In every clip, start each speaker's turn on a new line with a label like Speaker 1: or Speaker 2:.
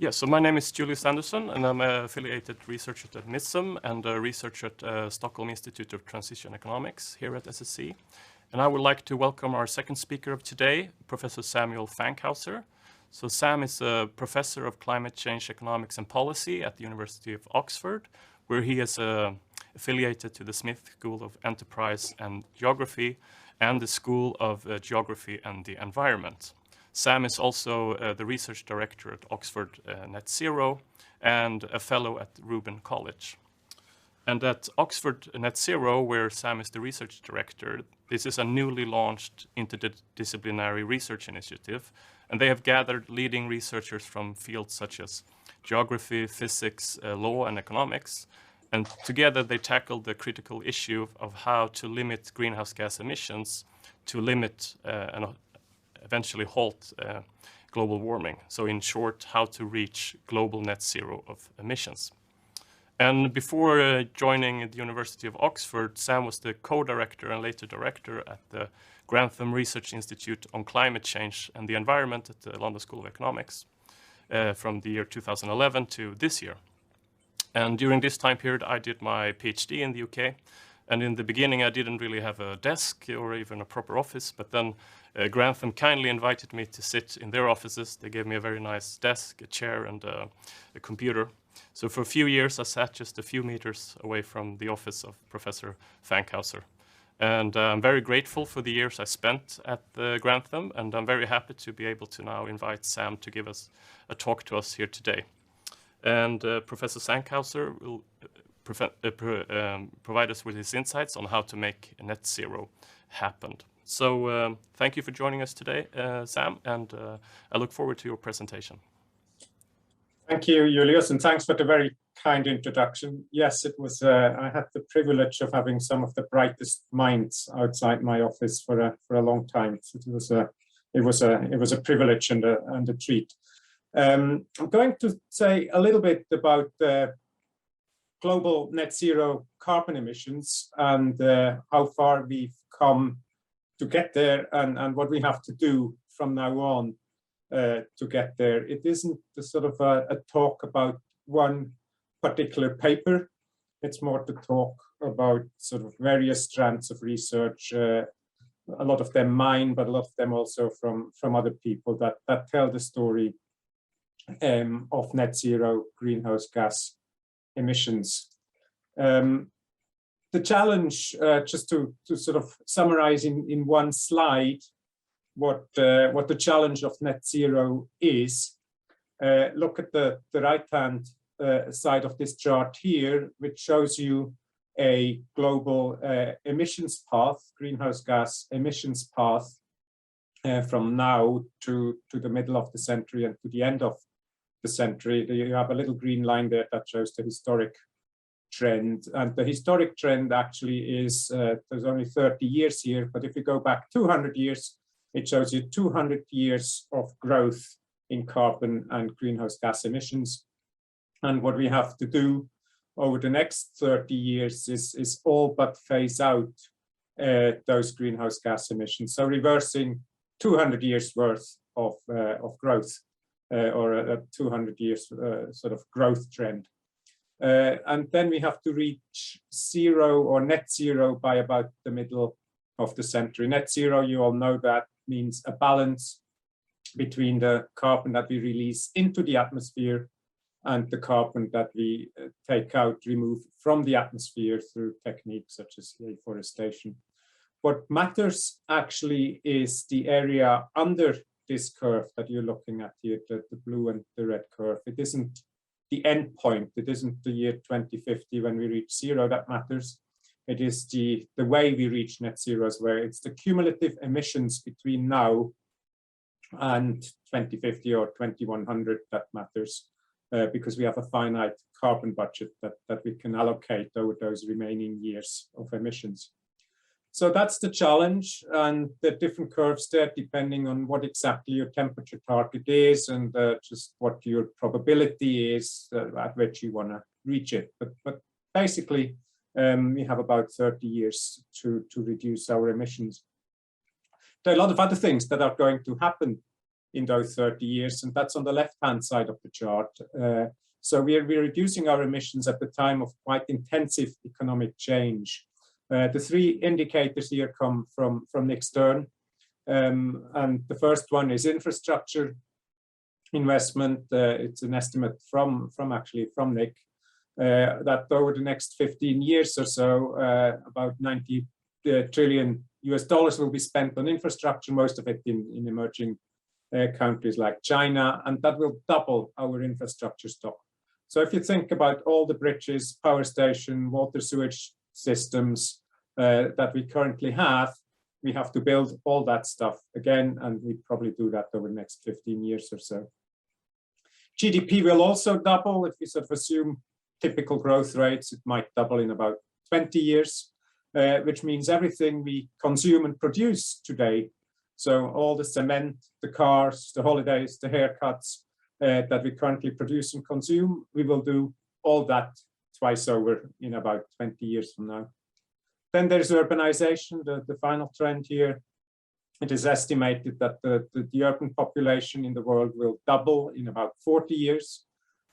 Speaker 1: Yeah, so my name is Julius Andersson, and I'm an affiliated researcher at Misum and a researcher at Stockholm Institute of Transition Economics here at SSC. And I would like to welcome our second speaker of today, Professor Samuel Fankhauser. So Sam is a professor of climate change economics and policy at the University of Oxford, where he is affiliated to the Smith School of Enterprise and Geography and the School of Geography and the Environment. Sam is also the research director at Oxford Net Zero and a fellow at Reuben College. And at Oxford Net Zero, where Sam is the research director, this is a newly launched interdisciplinary research initiative, and they have gathered leading researchers from fields such as geography, physics, law, and economics. And together they tackled the critical issue of how to limit greenhouse gas emissions to limit and eventually halt global warming. So in short, how to reach global net zero of emissions. And before joining the University of Oxford, Sam was the co-director and later director at the Grantham Research Institute on Climate Change and the Environment at the London School of Economics from the year 2011 to this year. And during this time period, I did my PhD in the UK. And in the beginning, I didn't really have a desk or even a proper office, but then Grantham kindly invited me to sit in their offices. They gave me a very nice desk, a chair, and a computer. So for a few years, I sat just a few meters away from the office of Professor Fankhauser. And I'm very grateful for the years I spent at Grantham, and I'm very happy to be able to now invite Sam to give us a talk to us here today. And Professor Fankhauser will provide us with his insights on how to make net zero happen. So thank you for joining us today, Sam, and I look forward to your presentation.
Speaker 2: Thank you, Julius, and thanks for the very kind introduction. Yes, it was. I had the privilege of having some of the brightest minds outside my office for a long time. So it was a privilege and a treat. I'm going to say a little bit about global net zero carbon emissions and how far we've come to get there and what we have to do from now on to get there. It isn't a sort of a talk about one particular paper. It's more to talk about sort of various strands of research, a lot of them mine, but a lot of them also from other people that tell the story of net zero greenhouse gas emissions. The challenge, just to sort of summarize in one slide, what the challenge of net zero is. Look at the right-hand side of this chart here, which shows you a global emissions path, greenhouse gas emissions path from now to the middle of the century and to the end of the century. You have a little green line there that shows the historic trend, and the historic trend actually is there's only 30 years here, but if you go back 200 years, it shows you 200 years of growth in carbon and greenhouse gas emissions. And what we have to do over the next 30 years is all but phase out those greenhouse gas emissions. So reversing 200 years worth of growth or a 200 years sort of growth trend. And then we have to reach zero or net zero by about the middle of the century. Net zero, you all know, that means a balance between the carbon that we release into the atmosphere and the carbon that we take out, remove from the atmosphere through techniques such as afforestation. What matters actually is the area under this curve that you're looking at here, the blue and the red curve. It isn't the end point. It isn't the year 2050 when we reach zero that matters. It is the way we reach net zero as well. It's the cumulative emissions between now and 2050 or 2100 that matters, because we have a finite carbon budget that we can allocate over those remaining years of emissions. So that's the challenge, and the different curves there depending on what exactly your temperature target is and just what your probability is at which you want to reach it. But basically, we have about 30 years to reduce our emissions. There are a lot of other things that are going to happen in those 30 years, and that's on the left-hand side of the chart. So we're reducing our emissions at the time of quite intensive economic change. The three indicators here come from Nick Stern, and the first one is infrastructure investment. It's an estimate from Nick, that over the next 15 years or so, about 90 trillion US dollars will be spent on infrastructure, most of it in emerging countries like China, and that will double our infrastructure stock. So if you think about all the bridges, power station, water sewage systems that we currently have, we have to build all that stuff again, and we probably do that over the next 15 years or so. GDP will also double. If we sort of assume typical growth rates, it might double in about 20 years, which means everything we consume and produce today, so all the cement, the cars, the holidays, the haircuts that we currently produce and consume, we will do all that twice over in about 20 years from now. Then there's urbanization, the final trend here. It is estimated that the urban population in the world will double in about 40 years.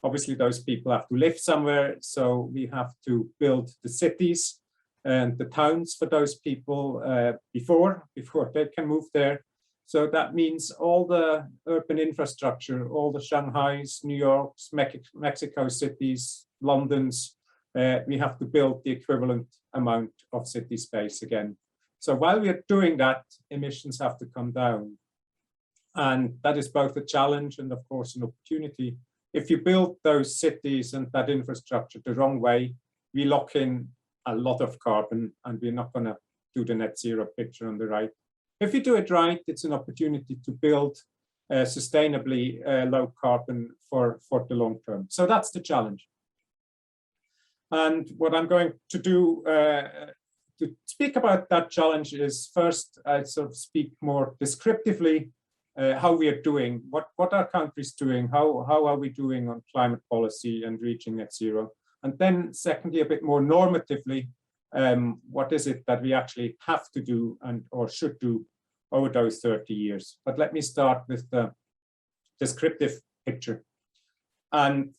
Speaker 2: Obviously, those people have to live somewhere, so we have to build the cities and the towns for those people before they can move there. So that means all the urban infrastructure, all the Shanghais, New Yorks, Mexico cities, Londons, we have to build the equivalent amount of city space again. So while we are doing that, emissions have to come down. And that is both a challenge and, of course, an opportunity. If you build those cities and that infrastructure the wrong way, we lock in a lot of carbon, and we're not going to do the net zero picture on the right. If you do it right, it's an opportunity to build sustainably low carbon for the long term. So that's the challenge. And what I'm going to do to speak about that challenge is first, I sort of speak more descriptively how we are doing, what are countries doing, how are we doing on climate policy and reaching net zero. And then secondly, a bit more normatively, what is it that we actually have to do and or should do over those 30 years. But let me start with the descriptive picture. And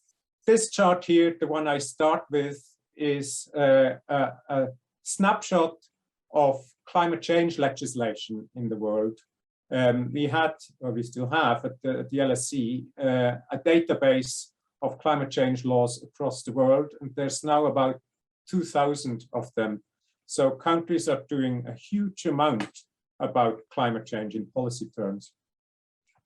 Speaker 2: this chart here, the one I start with, is a snapshot of climate change legislation in the world. We had, or we still have at the LSE, a database of climate change laws across the world, and there's now about 2,000 of them. So countries are doing a huge amount about climate change in policy terms.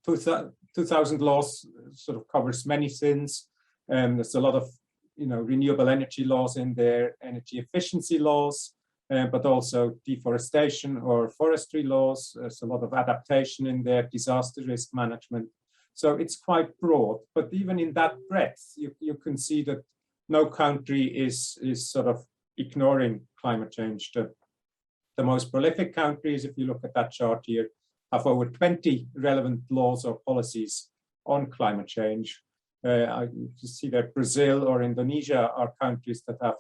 Speaker 2: 2,000 laws sort of covers many things. There's a lot of renewable energy laws in there, energy efficiency laws, but also deforestation or forestry laws. There's a lot of adaptation in there, disaster risk management. So it's quite broad, but even in that breadth, you can see that no country is sort of ignoring climate change. The most prolific countries, if you look at that chart here, have over 20 relevant laws or policies on climate change. You see that Brazil or Indonesia are countries that have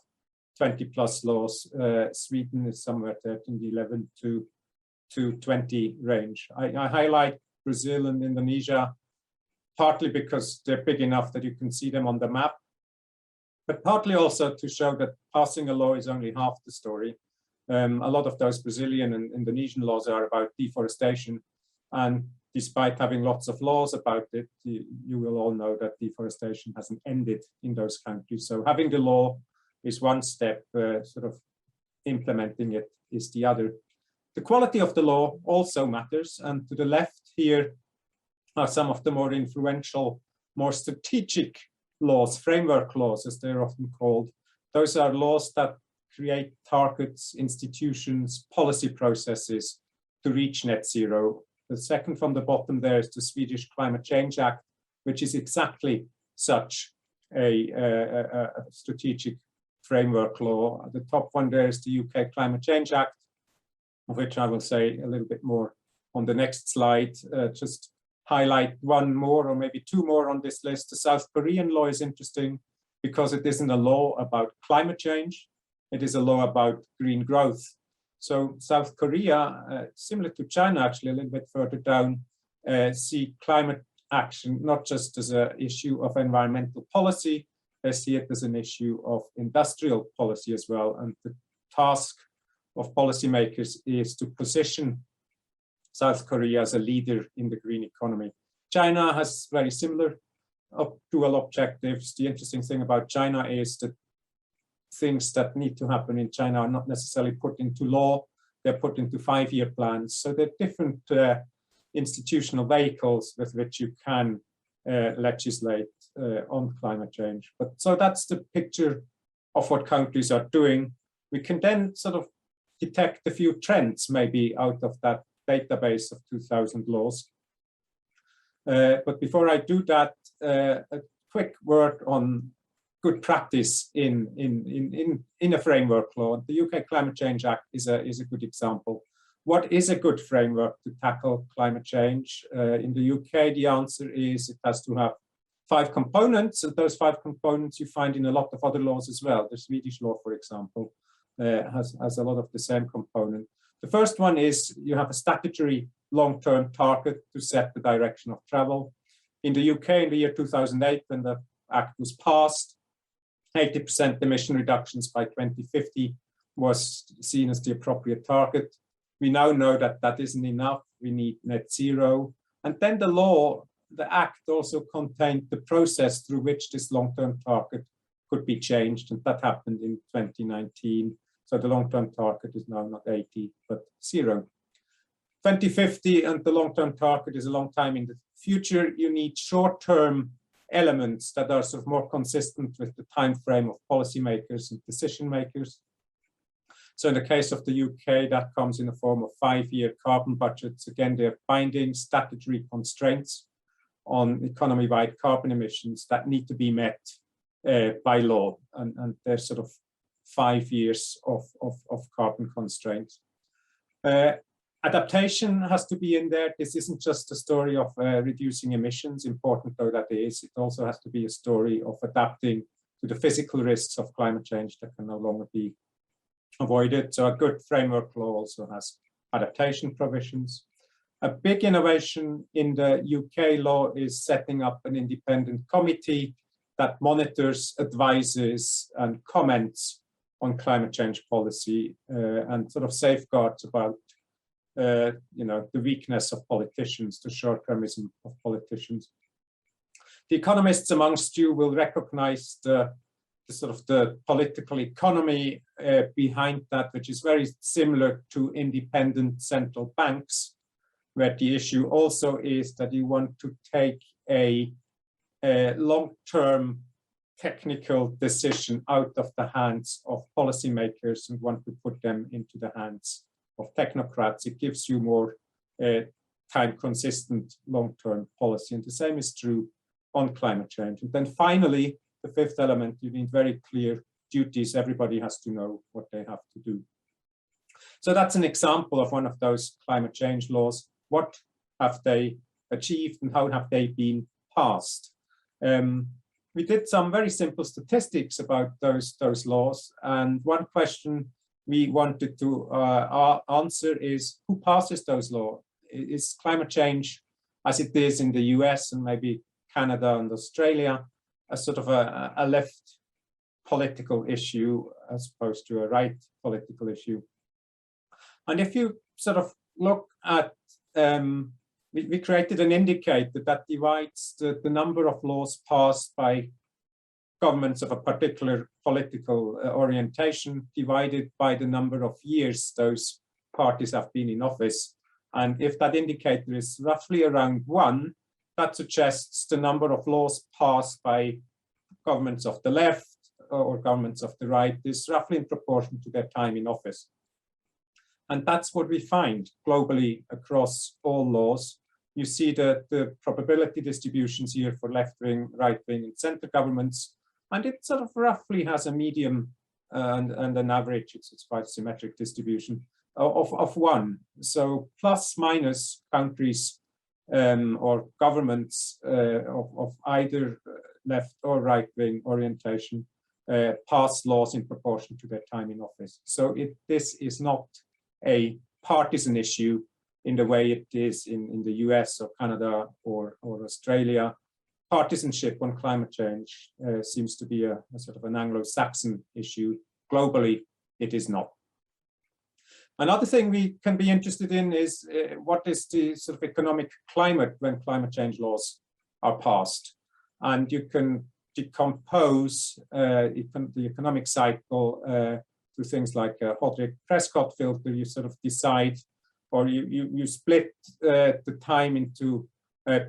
Speaker 2: 20 plus laws. Sweden is somewhere there in the 11 to 20 range. I highlight Brazil and Indonesia partly because they're big enough that you can see them on the map, but partly also to show that passing a law is only half the story. A lot of those Brazilian and Indonesian laws are about deforestation, and despite having lots of laws about it, you will all know that deforestation hasn't ended in those countries. So having the law is one step, sort of implementing it is the other. The quality of the law also matters, and to the left here are some of the more influential, more strategic laws, framework laws as they're often called. Those are laws that create targets, institutions, policy processes to reach net zero. The second from the bottom there is the Swedish Climate Change Act, which is exactly such a strategic framework law. The top one there is the UK Climate Change Act, of which I will say a little bit more on the next slide. Just highlight one more or maybe two more on this list. The South Korean law is interesting because it isn't a law about climate change. It is a law about green growth. So South Korea, similar to China, actually a little bit further down, see climate action not just as an issue of environmental policy, they see it as an issue of industrial policy as well. And the task of policymakers is to position South Korea as a leader in the green economy. China has very similar dual objectives. The interesting thing about China is that things that need to happen in China are not necessarily put into law, they're put into 5-year plans. So there are different institutional vehicles with which you can legislate on climate change. But so that's the picture of what countries are doing. We can then sort of detect a few trends maybe out of that database of 2,000 laws. But before I do that, a quick word on good practice in a framework law. The UK Climate Change Act is a good example. What is a good framework to tackle climate change? In the UK, the answer is it has to have 5 components, and those 5 components you find in a lot of other laws as well. The Swedish law, for example, has a lot of the same component. The first one is you have a statutory long-term target to set the direction of travel. In the UK, in the year 2008, when the Act was passed, 80% emission reductions by 2050 was seen as the appropriate target. We now know that that isn't enough. We need net zero. And then the law, the Act also contained the process through which this long-term target could be changed. And that happened in 2019. So the long-term target is now not 80, but 0. 2050 and the long-term target is a long time in the future. You need short-term elements that are sort of more consistent with the time frame of policymakers and decision makers. So in the case of the UK, that comes in the form of 5-year carbon budgets. Again, they're binding statutory constraints on economy-wide carbon emissions that need to be met by law. And there's sort of 5 years of carbon constraints. Adaptation has to be in there. This isn't just a story of reducing emissions, important though that is. It also has to be a story of adapting to the physical risks of climate change that can no longer be avoided. So a good framework law also has adaptation provisions. A big innovation in the UK law is setting up an independent committee that monitors, advises, and comments on climate change policy and sort of safeguards about the weakness of politicians, the short-termism of politicians. The economists amongst you will recognize the sort of the political economy behind that, which is very similar to independent central banks, where the issue also is that you want to take a long-term technical decision out of the hands of policymakers and want to put them into the hands of technocrats. It gives you more time-consistent long-term policy. And the same is true on climate change. And then finally, the 5th element, you need very clear duties. Everybody has to know what they have to do. So that's an example of one of those climate change laws. What have they achieved and how have they been passed? We did some very simple statistics about those laws. And one question we wanted to answer is, who passes those laws? Is climate change, as it is in the US and maybe Canada and Australia, a sort of a left political issue as opposed to a right political issue? And if you sort of look at, we created an indicator that divides the number of laws passed by governments of a particular political orientation divided by the number of years those parties have been in office. And if that indicator is roughly around 1, that suggests the number of laws passed by governments of the left or governments of the right is roughly in proportion to their time in office. And that's what we find globally across all laws. You see the probability distributions here for left-wing, right-wing, and center governments. And it sort of roughly has a medium and an average, it's quite a symmetric distribution of 1. So plus minus countries or governments of either left or right-wing orientation pass laws in proportion to their time in office. So this is not a partisan issue. in the way it is in the US or Canada or Australia. Partisanship on climate change seems to be a sort of an Anglo-Saxon issue. Globally, it is not. Another thing we can be interested in is what is the sort of economic climate when climate change laws are passed. And you can decompose the economic cycle through things like a Hodrick-Prescott filter. You sort of decide, or you split the time into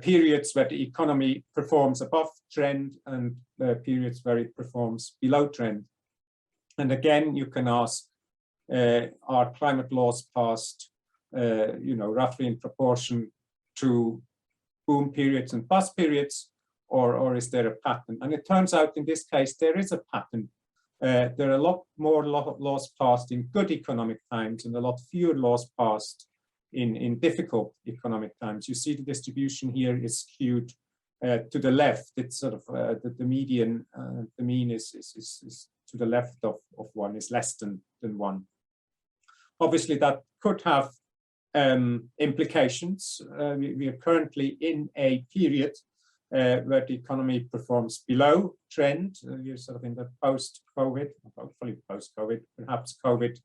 Speaker 2: periods where the economy performs above trend and periods where it performs below trend. And again, you can ask, are climate laws passed, roughly in proportion to boom periods and bust periods, or is there a pattern? And it turns out in this case, there is a pattern. There are a lot more laws passed in good economic times and a lot fewer laws passed in difficult economic times. You see the distribution here is skewed to the left. It's sort of the median, the mean is to the left of one, is less than one. Obviously, that could have implications. We are currently in a period where the economy performs below trend. We're sort of in the post-COVID, hopefully post-COVID, perhaps COVID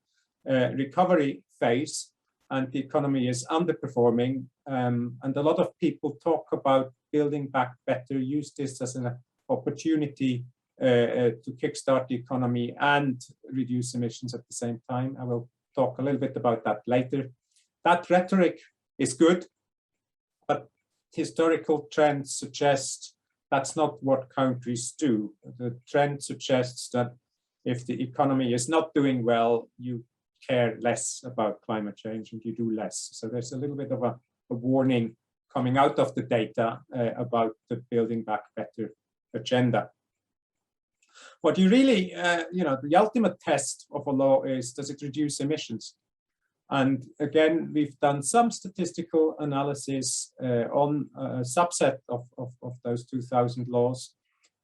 Speaker 2: recovery phase, and the economy is underperforming. And a lot of people talk about building back better, use this as an opportunity to kickstart the economy and reduce emissions at the same time. I will talk a little bit about that later. That rhetoric is good, but historical trends suggest that's not what countries do. The trend suggests that if the economy is not doing well, you care less about climate change and you do less. So there's a little bit of a warning coming out of the data about the building back better agenda. What you really, the ultimate test of a law is, does it reduce emissions? And again, we've done some statistical analysis on a subset of those 2,000 laws.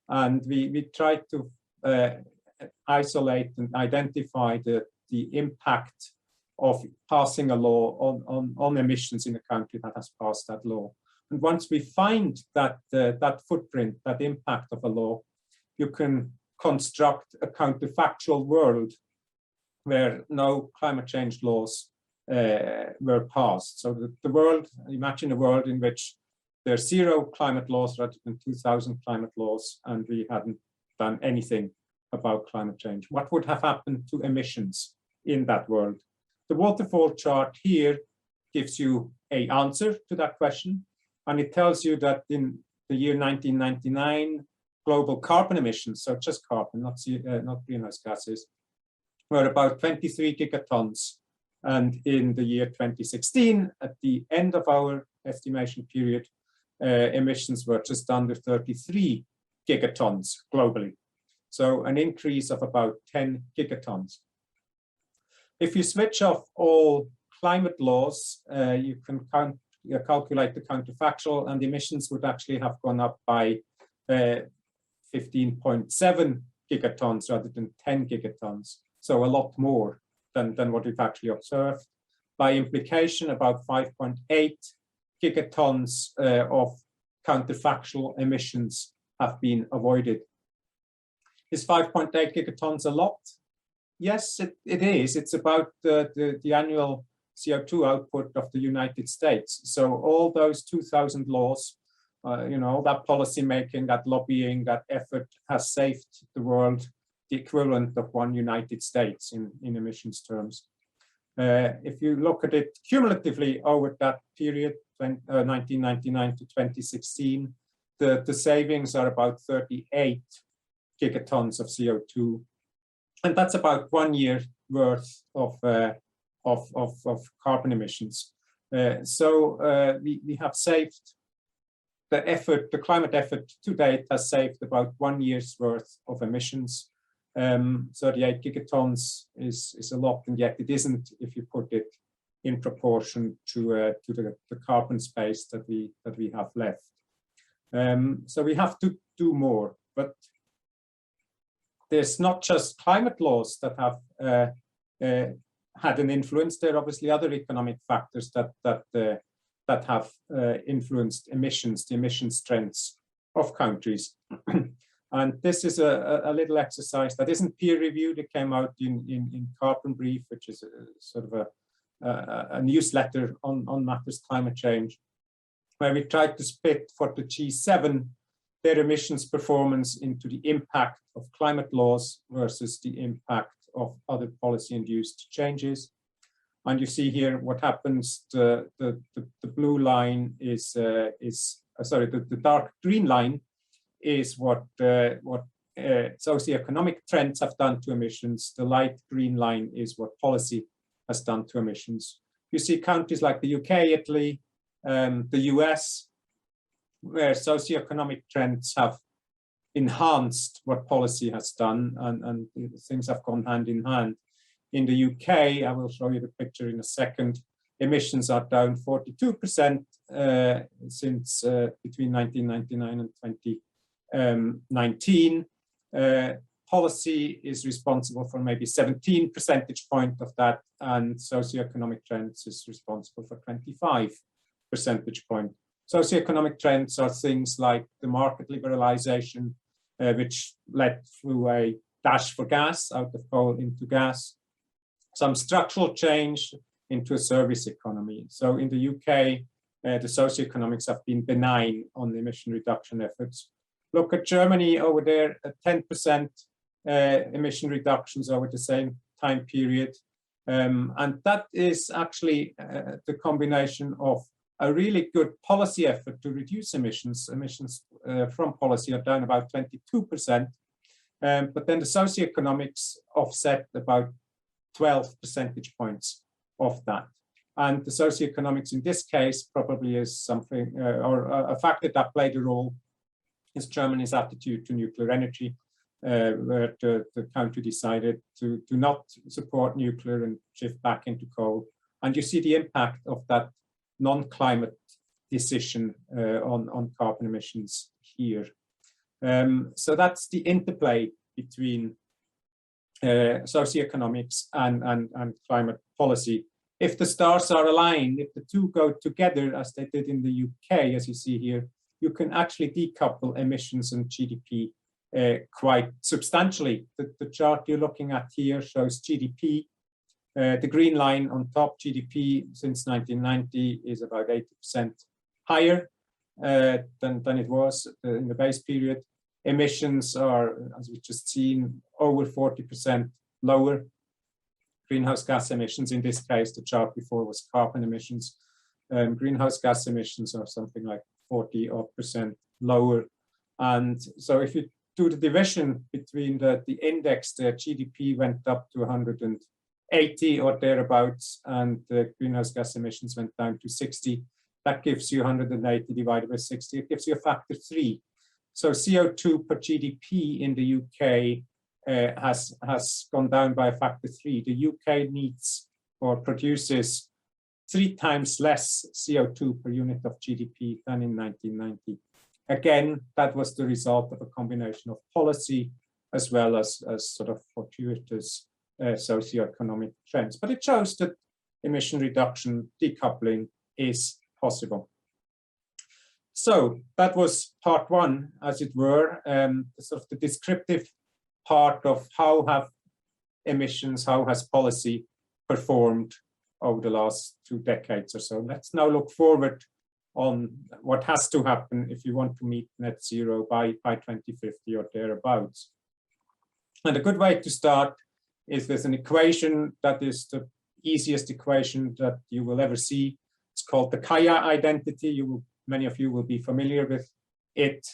Speaker 2: And we tried to isolate and identify the impact of passing a law on emissions in a country that has passed that law. And once we find that footprint, that impact of a law, you can construct a counterfactual world where no climate change laws were passed. So the world, imagine a world in which there are 0 climate laws rather than 2,000 climate laws, and we hadn't done anything about climate change. What would have happened to emissions in that world? The waterfall chart here gives you an answer to that question, and it tells you that in the year 1999, global carbon emissions, so just carbon, not greenhouse gases, were about 23 gigatons. And in the year 2016, at the end of our estimation period, emissions were just under 33 gigatons globally. So an increase of about 10 gigatons. If you switch off all climate laws, you can calculate the counterfactual, and emissions would actually have gone up by 15.7 gigatons rather than 10 gigatons. So a lot more than what we've actually observed. By implication, about 5.8 gigatons of counterfactual emissions have been avoided. Is 5.8 gigatons a lot? Yes, it is. It's about the annual CO2 output of the United States. So all those 2,000 laws, all that policy making, that lobbying, that effort has saved the world the equivalent of one United States in emissions terms. If you look at it cumulatively over that period, 1999 to 2016, the savings are about 38 gigatons of CO2. And that's about 1 year worth of carbon emissions. So we have saved the climate effort to date has saved about 1 year's worth of emissions. 38 gigatons is a lot, and yet it isn't if you put it in proportion to the carbon space that we have left. So we have to do more, but there's not just climate laws that had an influence. There are obviously other economic factors that have influenced emissions, the emissions trends of countries. And this is a little exercise that isn't peer reviewed. It came out in Carbon Brief, which is sort of a newsletter on matters climate change, where we tried to split for the G7 their emissions performance into the impact of climate laws versus the impact of other policy-induced changes. And you see here what happens. The blue line is sorry, the dark green line is what socioeconomic trends have done to emissions. The light green line is what policy has done to emissions. You see countries like the UK, Italy, the US, where socioeconomic trends have enhanced what policy has done, and things have gone hand in hand. In the UK, I will show you the picture in a second, emissions are down 42% since between 1999 and 2019. Policy is responsible for maybe 17 percentage points of that, and socioeconomic trends is responsible for 25 percentage points. Socioeconomic trends are things like the market liberalization, which led through a dash for gas, out of coal into gas, some structural change into a service economy. So in the UK, the socioeconomics have been benign on the emission reduction efforts. Look at Germany over there, at 10% emission reductions over the same time period. And that is actually the combination of a really good policy effort to reduce emissions. Emissions from policy are down about 22%, but then the socioeconomics offset about 12 percentage points of that. And the socioeconomics in this case probably is something, or a factor that played a role is Germany's attitude to nuclear energy, where the country decided to not support nuclear and shift back into coal. And you see the impact of that non-climate decision on carbon emissions here. So that's the interplay between socioeconomics and climate policy. If the stars are aligned, if the two go together, as they did in the UK, as you see here, you can actually decouple emissions and GDP quite substantially. The chart you're looking at here shows GDP. The green line on top, GDP since 1990 is about 80% higher than it was in the base period. Emissions are, as we've just seen, over 40% lower. Greenhouse gas emissions, in this case, the chart before was carbon emissions. Greenhouse gas emissions are something like 40% lower. And so if you do the division between the index, the GDP went up to 180 or thereabouts, and the greenhouse gas emissions went down to 60. That gives you 180 divided by 60. It gives you a factor 3. So CO2 per GDP in the UK has gone down by a factor 3. The UK needs or produces 3 times less CO2 per unit of GDP than in 1990. Again, that was the result of a combination of policy as well as sort of fortuitous socioeconomic trends. But it shows that emission reduction, decoupling is possible. So that was part one, as it were, sort of the descriptive part of how have emissions, how has policy performed over the last 2 decades or so. Let's now look forward on what has to happen if you want to meet net zero by 2050 or thereabouts. And a good way to start is with an equation that is the easiest equation that you will ever see. It's called the Kaya identity. Many of you will be familiar with it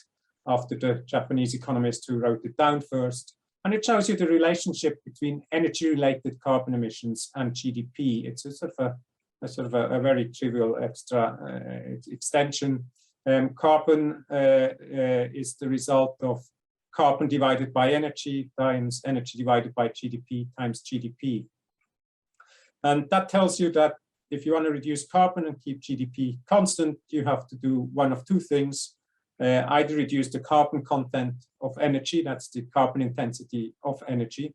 Speaker 2: after the Japanese economist who wrote it down first. And it shows you the relationship between energy-related carbon emissions and GDP. It's a sort of a very trivial extra extension. Carbon is the result of carbon divided by energy times energy divided by GDP times GDP. And that tells you that if you want to reduce carbon and keep GDP constant, you have to do one of 2 things. Either reduce the carbon content of energy, that's the carbon intensity of energy.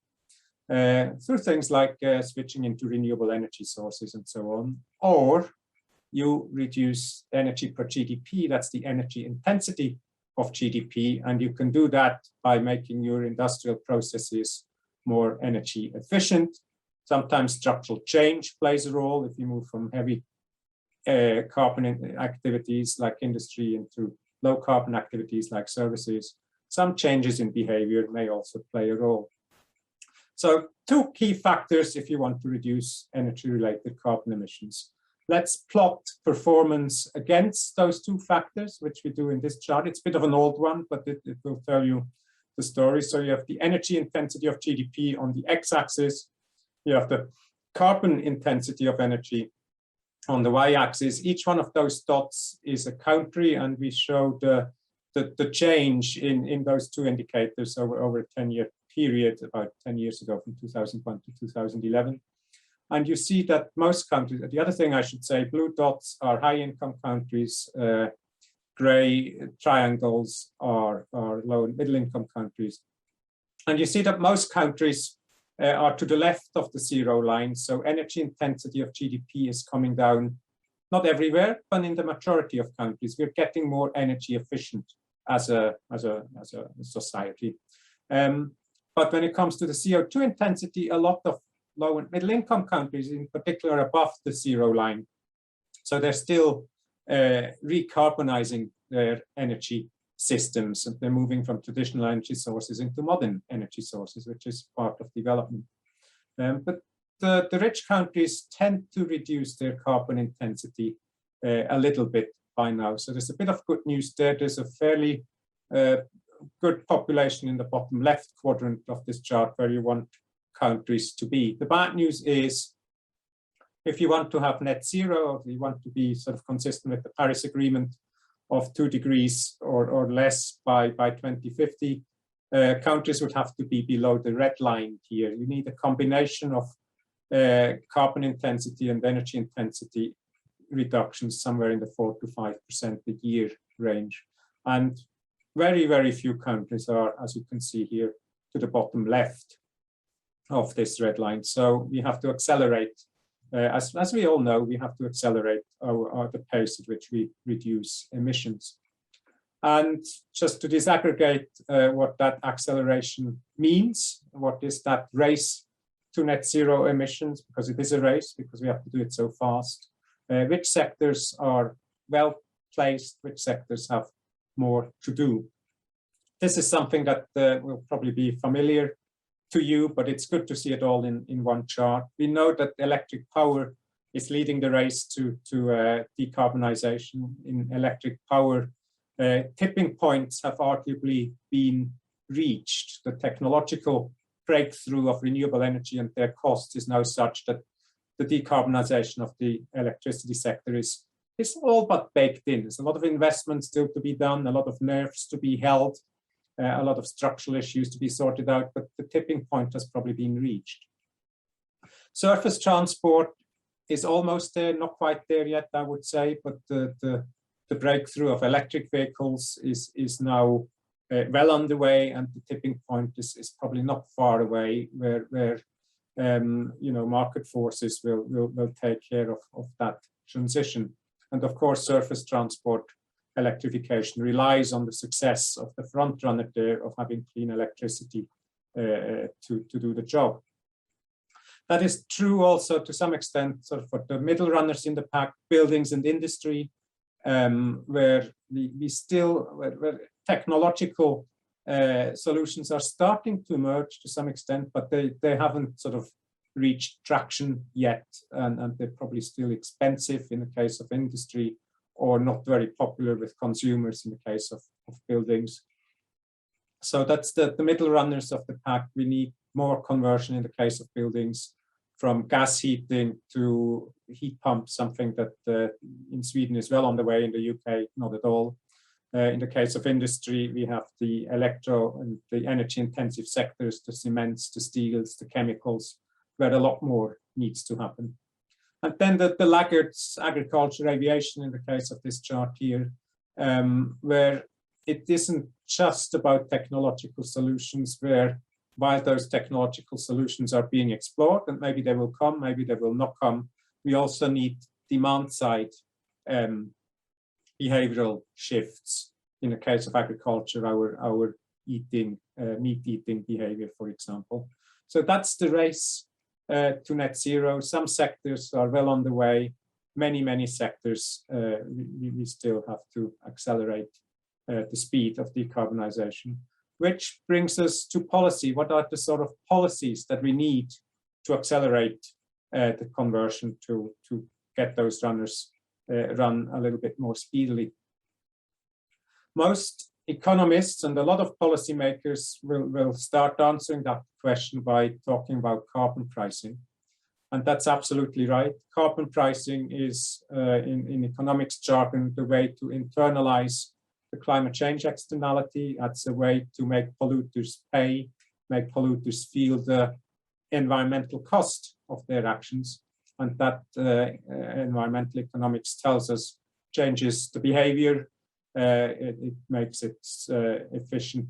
Speaker 2: through things like switching into renewable energy sources and so on, or you reduce energy per GDP, that's the energy intensity of GDP, and you can do that by making your industrial processes more energy efficient. Sometimes structural change plays a role if you move from heavy carbon activities like industry into low carbon activities like services. Some changes in behavior may also play a role. So two key factors if you want to reduce energy-related carbon emissions. Let's plot performance against those two factors, which we do in this chart. It's a bit of an old one, but it will tell you the story. So you have the energy intensity of GDP on the x-axis. You have the carbon intensity of energy on the y-axis. Each one of those dots is a country, and we show the change in those two indicators over a 10-year period, about 10 years ago, from 2001 to 2011. And you see that most countries, the other thing I should say, blue dots are high-income countries, gray triangles are low and middle-income countries. And you see that most countries are to the left of the zero line. So energy intensity of GDP is coming down, not everywhere, but in the majority of countries. We're getting more energy efficient as a society. But when it comes to the CO2 intensity, a lot of low and middle income countries in particular are above the zero line. So they're still recarbonizing their energy systems, and they're moving from traditional energy sources into modern energy sources, which is part of development. But the rich countries tend to reduce their carbon intensity a little bit by now. So there's a bit of good news there. There's a fairly good population in the bottom left quadrant of this chart where you want countries to be. The bad news is, if you want to have net zero, if you want to be sort of consistent with the Paris Agreement of 2 degrees or less by 2050, countries would have to be below the red line here. You need a combination of carbon intensity and energy intensity reductions somewhere in the 4 to 5% a year range. And very, very few countries are, as you can see here, to the bottom left of this red line. So we have to accelerate. As we all know, we have to accelerate the pace at which we reduce emissions. And just to disaggregate what that acceleration means, what is that race to net zero emissions, because it is a race, because we have to do it so fast. Which sectors are well placed, which sectors have more to do. This is something that will probably be familiar to you, but it's good to see it all in one chart. We know that electric power is leading the race to decarbonization. In electric power, tipping points have arguably been reached. The technological breakthrough of renewable energy and their cost is now such that the decarbonization of the electricity sector is all but baked in. There's a lot of investment still to be done, a lot of nerves to be held, a lot of structural issues to be sorted out, but the tipping point has probably been reached. Surface transport is almost there, not quite there yet, I would say, but the breakthrough of electric vehicles is now well underway, and the tipping point is probably not far away, where market forces will take care of that transition. And of course, surface transport electrification relies on the success of the front runner there of having clean electricity to do the job. That is true also to some extent sort of for the middle runners in the pack, buildings and industry, where where technological solutions are starting to emerge to some extent, but they haven't sort of reached traction yet, and they're probably still expensive in the case of industry, or not very popular with consumers in the case of buildings. So that's the middle runners of the pack. We need more conversion in the case of buildings, from gas heating to heat pumps, something that in Sweden is well on the way, in the UK, not at all. In the case of industry, we have the electro and the energy intensive sectors, the cements, the steels, the chemicals, where a lot more needs to happen. And then the laggards, agriculture, aviation, in the case of this chart here, where it isn't just about technological solutions, where while those technological solutions are being explored, and maybe they will come, maybe they will not come, we also need demand side behavioral shifts. In the case of agriculture, our meat eating behavior, for example. So that's the race to net zero. Some sectors are well on the way. Many sectors, we still have to accelerate the speed of decarbonization, which brings us to policy. What are the sort of policies that we need to accelerate the conversion to get those runners run a little bit more speedily? Most economists and a lot of policymakers will start answering that question by talking about carbon pricing. And that's absolutely right. Carbon pricing is, in economics jargon, the way to internalize the climate change externality. That's a way to make polluters pay, make polluters feel the environmental cost of their actions. And that environmental economics tells us changes the behavior. It makes it efficient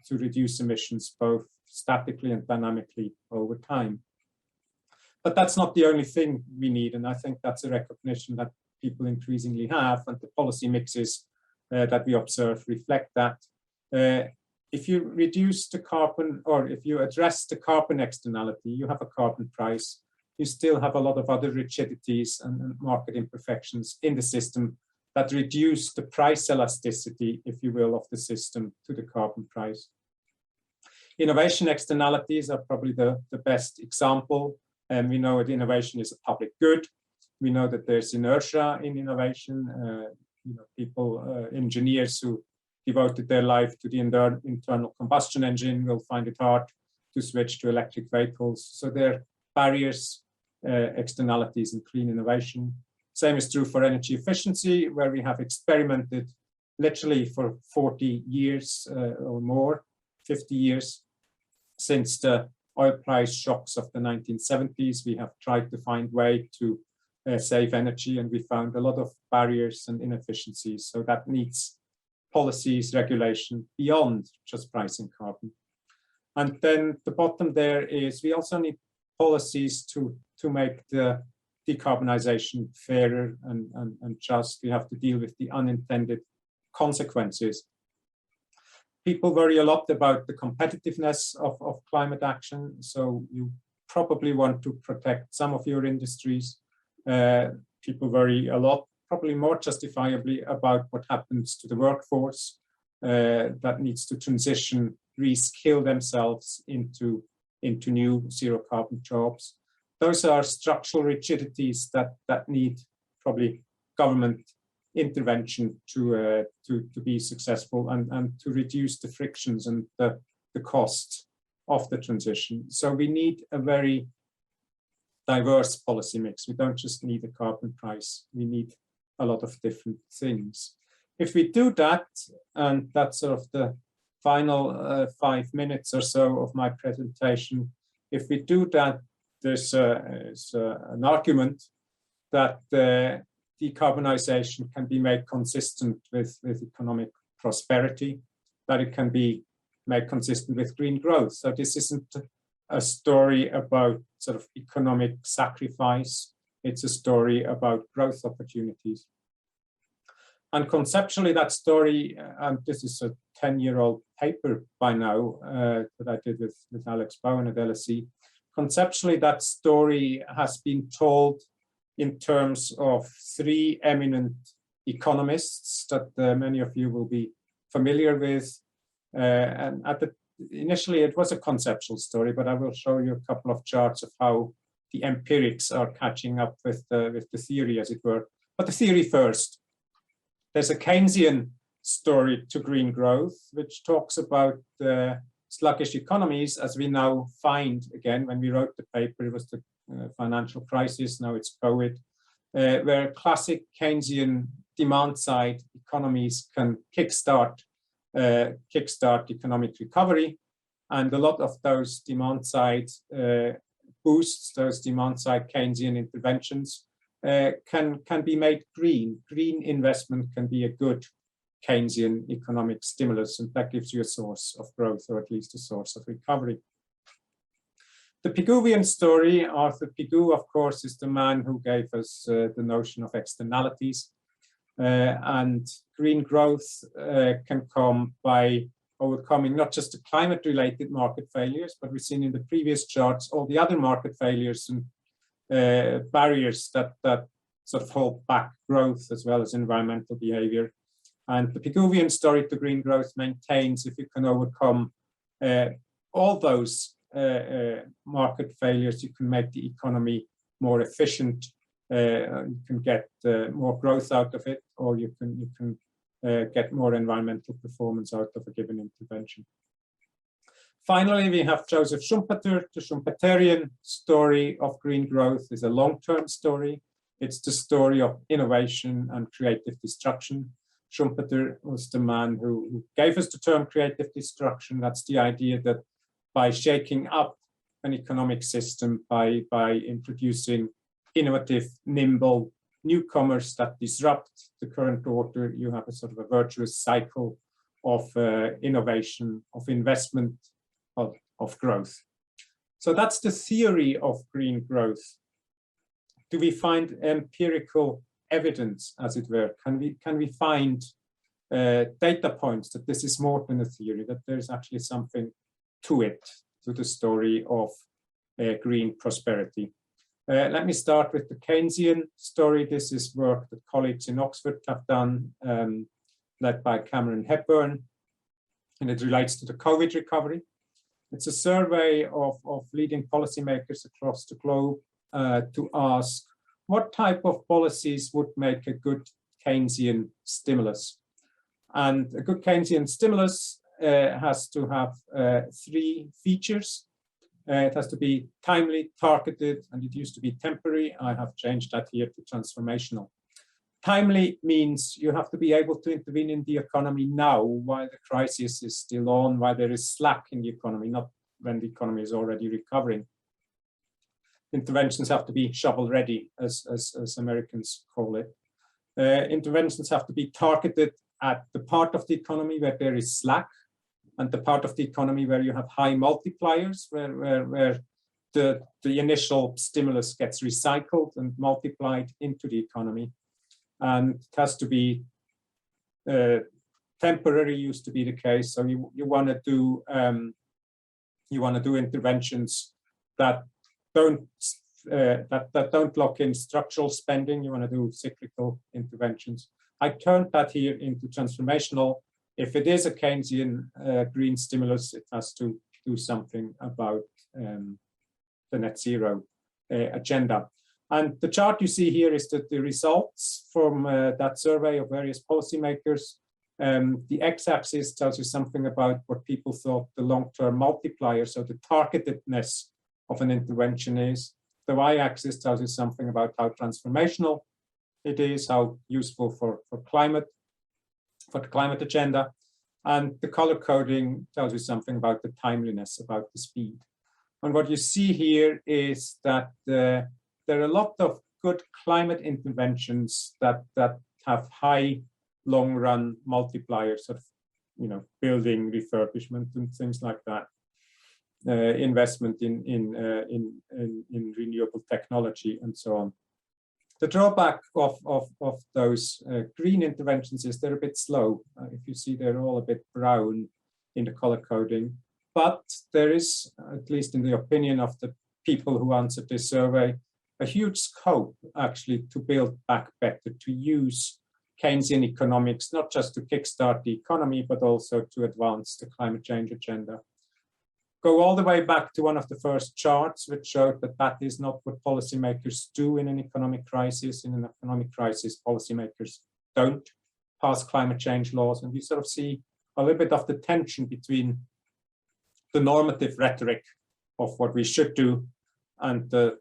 Speaker 2: to reduce emissions both statically and dynamically over time. But that's not the only thing we need, and I think that's a recognition that people increasingly have, and the policy mixes that we observe reflect that. If you reduce the carbon, or if you address the carbon externality, you have a carbon price. You still have a lot of other rigidities and market imperfections in the system that reduce the price elasticity, if you will, of the system to the carbon price. Innovation externalities are probably the best example. And we know that innovation is a public good. We know that there's inertia in innovation. People, engineers who devoted their life to the internal combustion engine will find it hard to switch to electric vehicles. So there are barriers, externalities in clean innovation. Same is true for energy efficiency, where we have experimented literally for 40 years or more, 50 years since the oil price shocks of the 1970s. We have tried to find way to save energy, and we found a lot of barriers and inefficiencies. So that needs policies, regulation beyond just pricing carbon. And then the bottom there is we also need policies to make the decarbonization fairer and just. We have to deal with the unintended consequences. People worry a lot about the competitiveness of climate action. So you probably want to protect some of your industries. People worry a lot, probably more justifiably, about what happens to the workforce that needs to transition, reskill themselves into new zero carbon jobs. Those are structural rigidities that need probably government intervention to be successful and to reduce the frictions and the cost of the transition. So we need a very diverse policy mix. We don't just need a carbon price. We need a lot of different things. If we do that, and that's sort of the final 5 minutes or so of my presentation, if we do that, there's an argument that decarbonization can be made consistent with economic prosperity, that it can be made consistent with green growth. So this isn't a story about sort of economic sacrifice. It's a story about growth opportunities. And conceptually, that story, and this is a 10-year-old paper by now that I did with Alex Bowen at LSE. Conceptually, that story has been told in terms of 3 eminent economists that many of you will be familiar with. And initially, it was a conceptual story, but I will show you a couple of charts of how the empirics are catching up with the theory, as it were. But the theory first. There's a Keynesian story to green growth, which talks about sluggish economies, as we now find. Again, when we wrote the paper, it was the financial crisis, now it's COVID, where classic Keynesian demand-side economies can kickstart economic recovery, and a lot of those demand-side boosts, those demand-side Keynesian interventions, can be made green. Green investment can be a good Keynesian economic stimulus, and that gives you a source of growth, or at least a source of recovery. The Pigouvian story, Arthur Pigou, of course, is the man who gave us the notion of externalities. And green growth can come by overcoming not just the climate-related market failures, but we've seen in the previous charts all the other market failures and barriers that sort of hold back growth as well as environmental behavior. And the Pigouvian story to green growth maintains if you can overcome all those market failures, you can make the economy more efficient, you can get more growth out of it, or you can get more environmental performance out of a given intervention. Finally, we have Joseph Schumpeter. The Schumpeterian story of green growth is a long-term story. It's the story of innovation and creative destruction. Schumpeter was the man who gave us the term creative destruction. That's the idea that by shaking up an economic system, by introducing innovative, nimble newcomers that disrupt the current order, you have a sort of a virtuous cycle of innovation, of investment, of growth. So that's the theory of green growth. Do we find empirical evidence, as it were? Can we find data points that this is more than a theory, that there's actually something to it, to the story of green prosperity? Let me start with the Keynesian story. This is work that colleagues in Oxford have done, led by Cameron Hepburn, and it relates to the COVID recovery. It's a survey of leading policymakers across the globe to ask what type of policies would make a good Keynesian stimulus. And a good Keynesian stimulus has to have 3 features. It has to be timely, targeted, and it used to be temporary. I have changed that here to transformational. Timely means you have to be able to intervene in the economy now while the crisis is still on, while there is slack in the economy, not when the economy is already recovering. Interventions have to be shovel ready, as Americans call it. Interventions have to be targeted at the part of the economy where there is slack, and the part of the economy where you have high multipliers, where the initial stimulus gets recycled and multiplied into the economy. And it has to be temporary, used to be the case. So you want to do interventions that don't lock in structural spending. You want to do cyclical interventions. I turned that here into transformational. If it is a Keynesian green stimulus, it has to do something about the net zero agenda. And the chart you see here is that the results from that survey of various policymakers. The x-axis tells you something about what people thought the long-term multiplier, so the targetedness of an intervention is. The y-axis tells you something about how transformational it is, how useful for the climate agenda. And the color coding tells you something about the timeliness, about the speed. And what you see here is that there are a lot of good climate interventions that have high long-run multipliers, sort of, building refurbishment and things like that. Investment in renewable technology and so on. The drawback of those green interventions is they're a bit slow. If you see, they're all a bit brown in the color coding. But there is, at least in the opinion of the people who answered this survey, a huge scope actually to build back better, to use Keynesian economics, not just to kickstart the economy, but also to advance the climate change agenda. Go all the way back to one of the first charts, which showed that that is not what policymakers do in an economic crisis. In an economic crisis, policymakers don't pass climate change laws. And you sort of see a little bit of the tension between the normative rhetoric of what we should do and the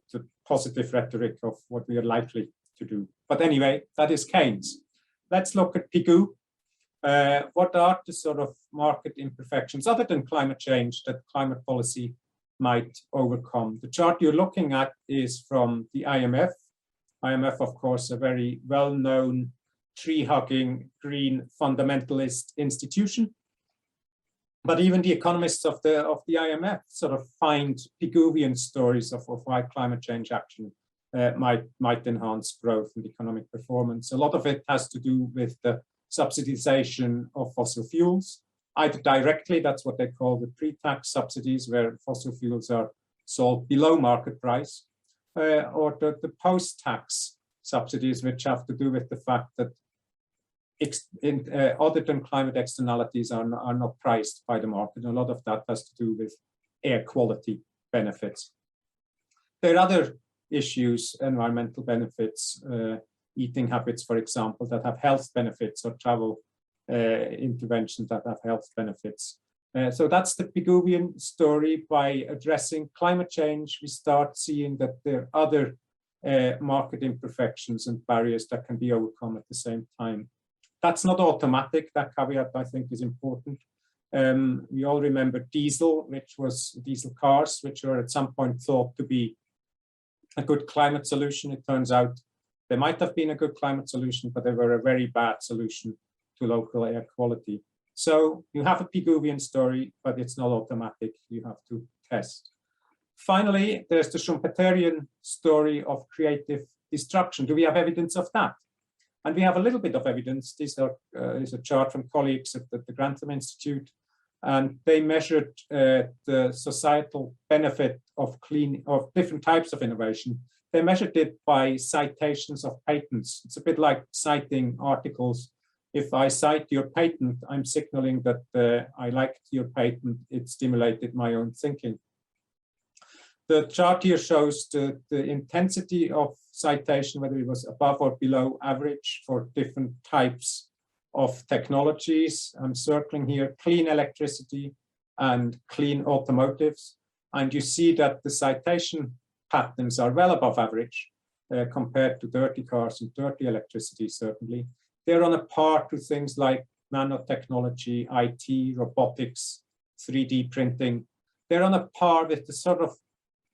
Speaker 2: positive rhetoric of what we are likely to do. But anyway, that is Keynes. Let's look at Pigou. What are the sort of market imperfections other than climate change that climate policy might overcome? The chart you're looking at is from the IMF. IMF, of course, a very well-known tree-hugging green fundamentalist institution. But even the economists of the IMF sort of find Pigouvian stories of why climate change action might enhance growth and economic performance. A lot of it has to do with the subsidization of fossil fuels, either directly, that's what they call the pre-tax subsidies, where fossil fuels are sold below market price, or the post-tax subsidies, which have to do with the fact that other than climate externalities are not priced by the market. And a lot of that has to do with air quality benefits. There are other issues, environmental benefits, eating habits, for example, that have health benefits, or travel interventions that have health benefits. So that's the Pigouvian story. By addressing climate change, we start seeing that there are other market imperfections and barriers that can be overcome at the same time. That's not automatic. That caveat, I think, is important. We all remember diesel cars, which were at some point thought to be a good climate solution. It turns out they might have been a good climate solution, but they were a very bad solution to local air quality. So you have a Pigouvian story, but it's not automatic. You have to test. Finally, there's the Schumpeterian story of creative destruction. Do we have evidence of that? And we have a little bit of evidence. This is a chart from colleagues at the Grantham Institute, and they measured the societal benefit of different types of innovation. They measured it by citations of patents. It's a bit like citing articles. If I cite your patent, I'm signaling that I liked your patent. It stimulated my own thinking. The chart here shows the intensity of citation, whether it was above or below average for different types of technologies. I'm circling here clean electricity and clean automotives. And you see that the citation patterns are well above average compared to dirty cars and dirty electricity, certainly. They're on a par to things like nanotechnology, IT, robotics, 3D printing. They're on a par with the sort of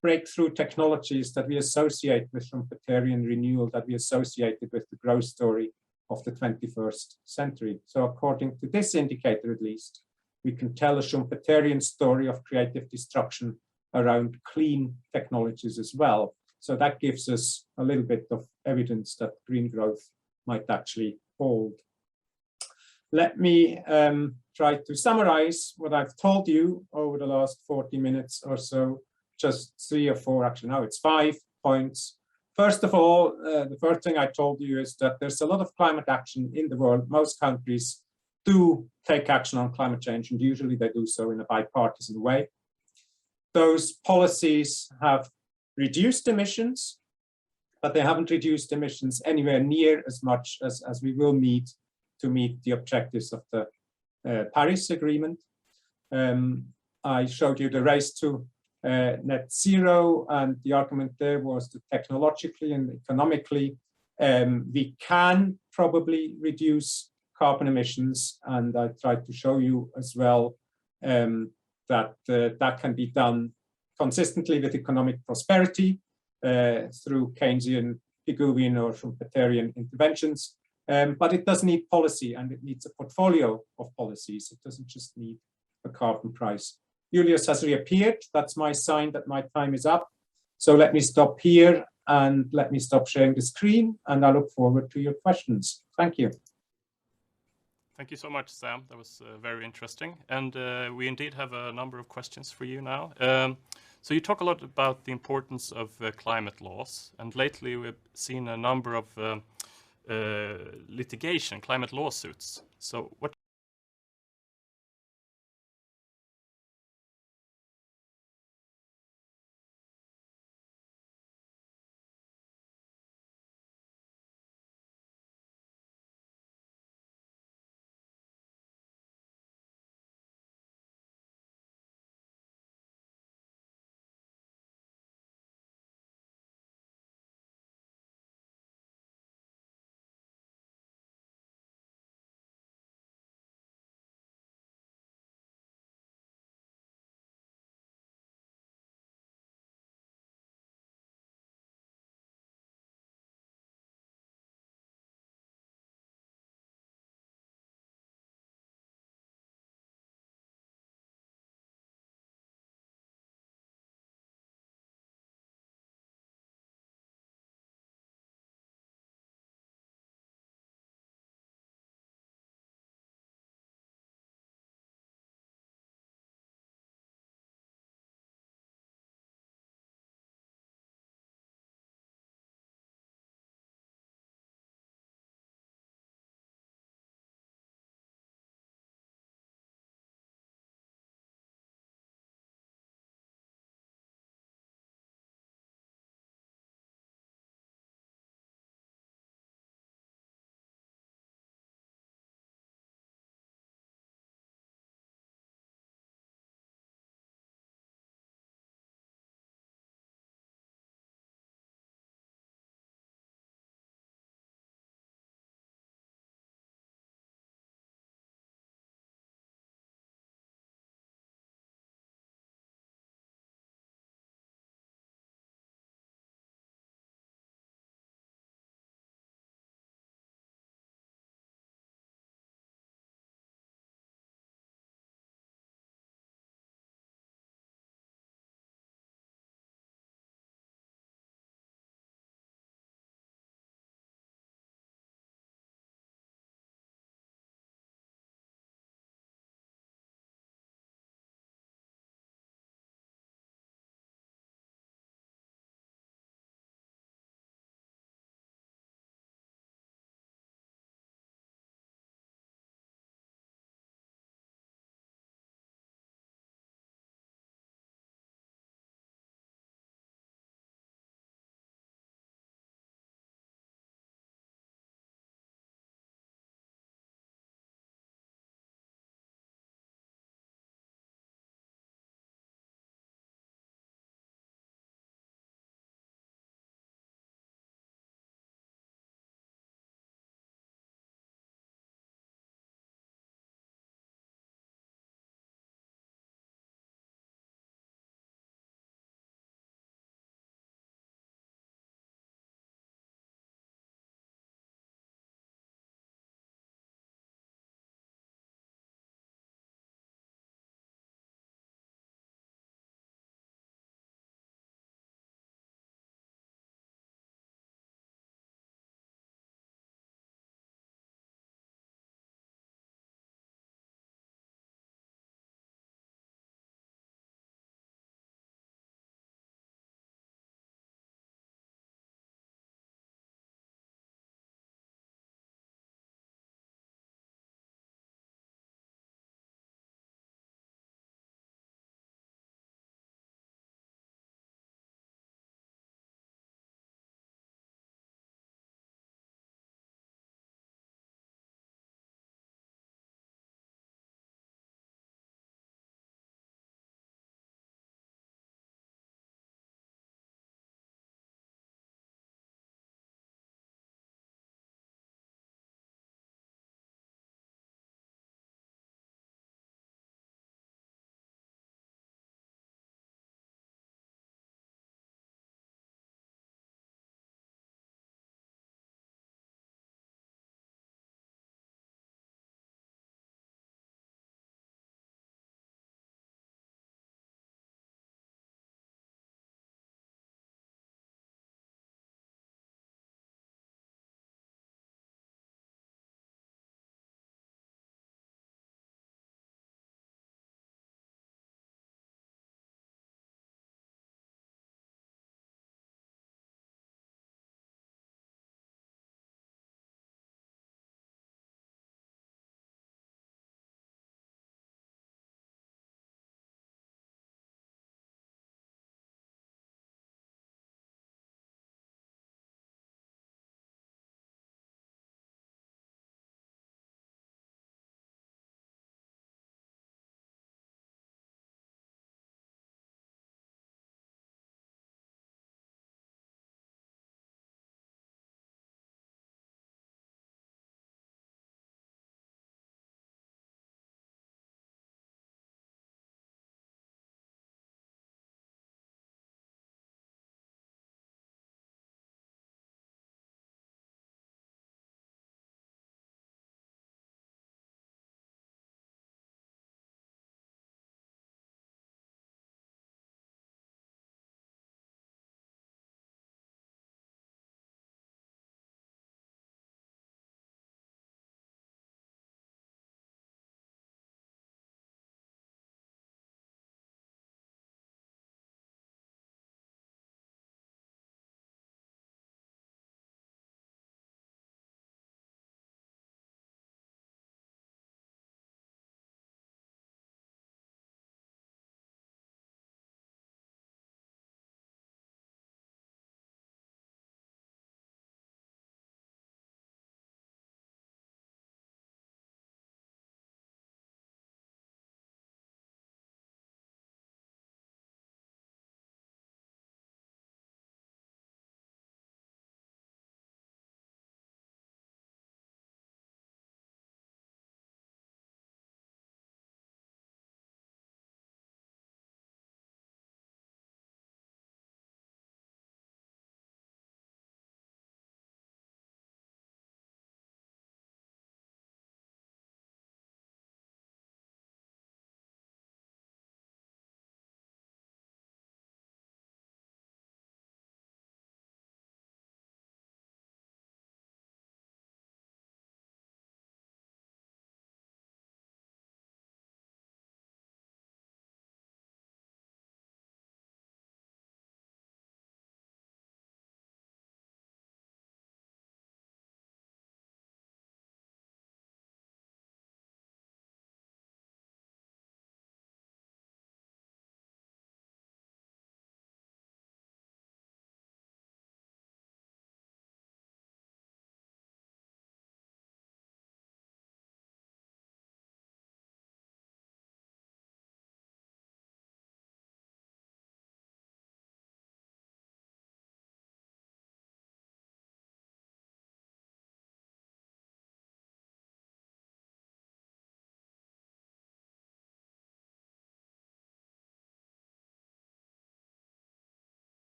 Speaker 2: breakthrough technologies that we associate with Schumpeterian renewal, that we associated with the growth story of the 21st century. So according to this indicator, at least, we can tell a Schumpeterian story of creative destruction around clean technologies as well. So that gives us a little bit of evidence that green growth might actually hold. Let me try to summarize what I've told you over the last 40 minutes or so. Just 3 or 4, actually now it's 5 points. First of all, the first thing I told you is that there's a lot of climate action in the world. Most countries do take action on climate change, and usually they do so in a bipartisan way. Those policies have reduced emissions, but they haven't reduced emissions anywhere near as much as we will need to meet the objectives of the Paris Agreement. I showed you the race to net zero, and the argument there was that technologically and economically we can probably reduce carbon emissions, and I tried to show you as well that that can be done consistently with economic prosperity through Keynesian, Pigouvian or Schumpeterian interventions, but it does need policy, and it needs a portfolio of policies. It doesn't just need a carbon price. Julius has reappeared. That's my sign that my time is up. So let me stop here and let me stop sharing the screen, and I look forward to your questions. Thank you.
Speaker 1: Thank you so much, Sam. That was very interesting. And we indeed have a number of questions for you now. So you talk a lot about the importance of climate laws, and lately we've seen a number of litigation, climate lawsuits. So what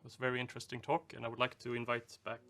Speaker 1: was a very interesting talk, and I would like to invite back